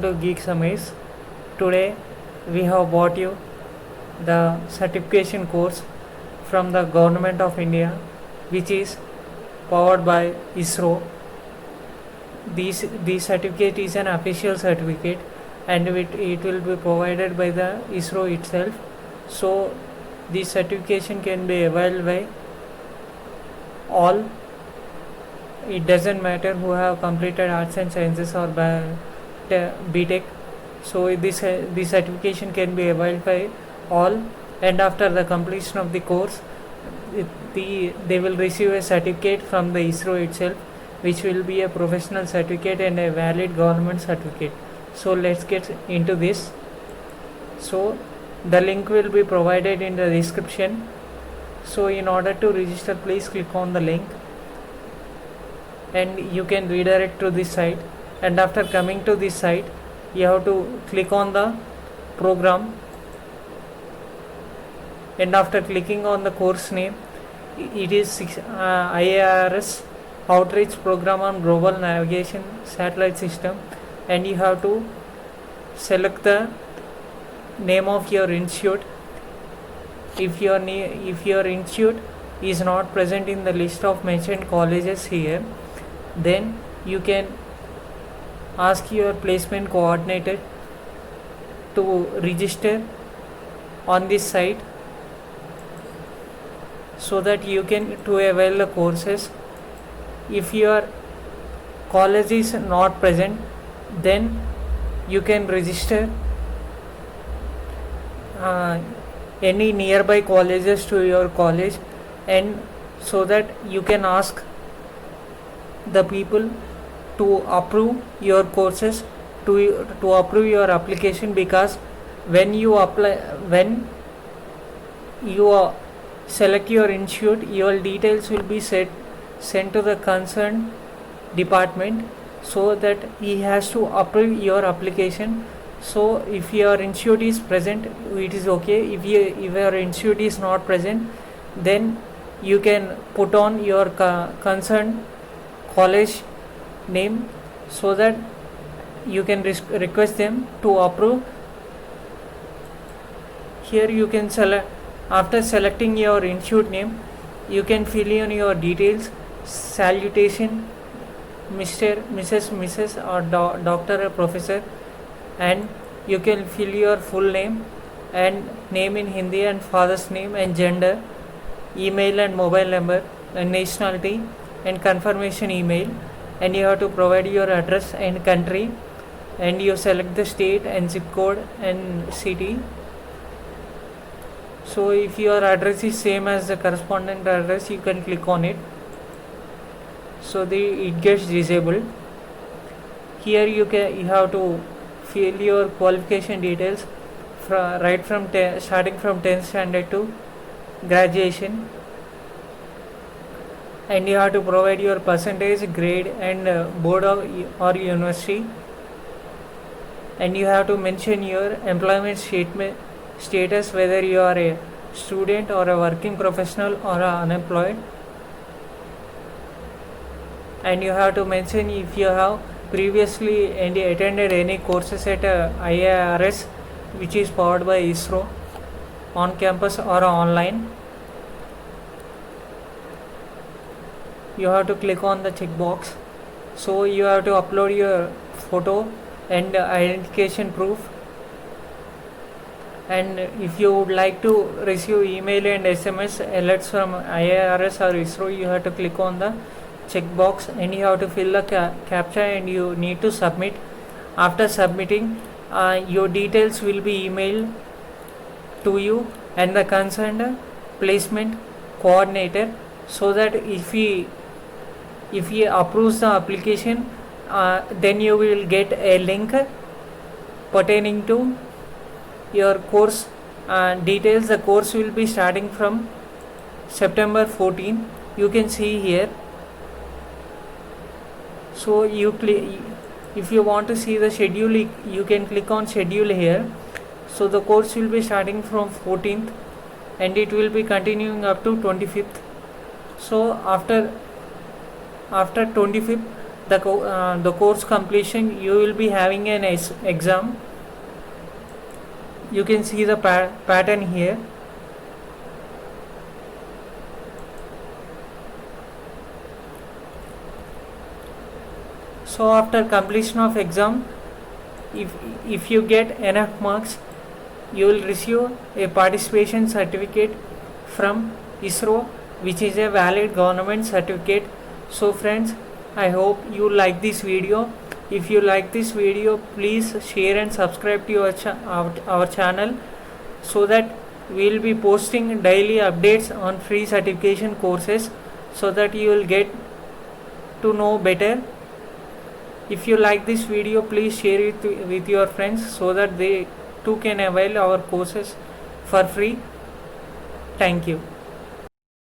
To Geek Summaries. Today we have brought you the certification course from the Government of India, which is powered by ISRO. This certificate is an official certificate and it will be provided by the ISRO itself. So this certification can be availed by all. It doesn't matter who have completed arts and sciences or BTech. So this certification can be availed by all, and after the completion of the course they will receive a certificate from the ISRO itself, which will be a professional certificate and a valid government certificate. So let's get into this. So the link will be provided in the description. So in order to register, please click on the link and you can redirect to this site. And after coming to this site, you have to click on the program, and after clicking on the course name, it is IARS Outreach Program on Global Navigation Satellite System, and you have to select the name of your institute. If your institute is not present in the list of mentioned colleges here, then you can ask your placement coordinator to register on this site so that you can to avail the courses. If your college is not present, then you can register any nearby colleges to your college, and so that you can ask the people to approve your courses, to approve your application, because when you select your institute, your details will be sent to the concerned department so that he has to approve your application. So if your institute is present, it is okay. If your institute is not present, then you can put on your concerned college name so that you can request them to approve. Here you can select, after selecting your institute name, you can fill in your details: salutation, Mr., Mrs., or doctor or professor, and you can fill your full name and name in Hindi and father's name and gender, email and mobile number and nationality and confirmation email, and you have to provide your address and country, and you select the state and zip code and city. So if your address is same as the correspondent address, you can click on it, so it gets disabled. Here you have to fill your qualification details right from starting from 10th standard to graduation, and you have to provide your percentage, grade, and board or university, and you have to mention your employment status, whether you are a student or a working professional or unemployed, and you have to mention if you have previously attended any courses at IARS, which is powered by ISRO, on campus or online. You have to click on the checkbox. So you have to upload your photo and identification proof, and if you would like to receive email and SMS alerts from IARS or ISRO, you have to click on the checkbox and you have to fill the CAPTCHA and you need to submit. After submitting, your details will be emailed to you and the concerned placement coordinator, so that if he approves the application, then you will get a link pertaining to your course details. The course will be starting from September 14. You can see here. So if you want to see the schedule, you can click on schedule here. So the course will be starting from 14th and it will be continuing up to 25th. So after 25th, the course completion, you will be having an exam. You can see the pattern here. So after completion of exam, if you get enough marks, you will receive a participation certificate from ISRO, which is a valid government certificate. So friends, I hope you like this video. If you like this video, please share and subscribe to our channel, so that we will be posting daily updates on free certification courses, so that you will get to know better. If you like this video, please share it with your friends, so that they too can avail our courses for free. Thank you.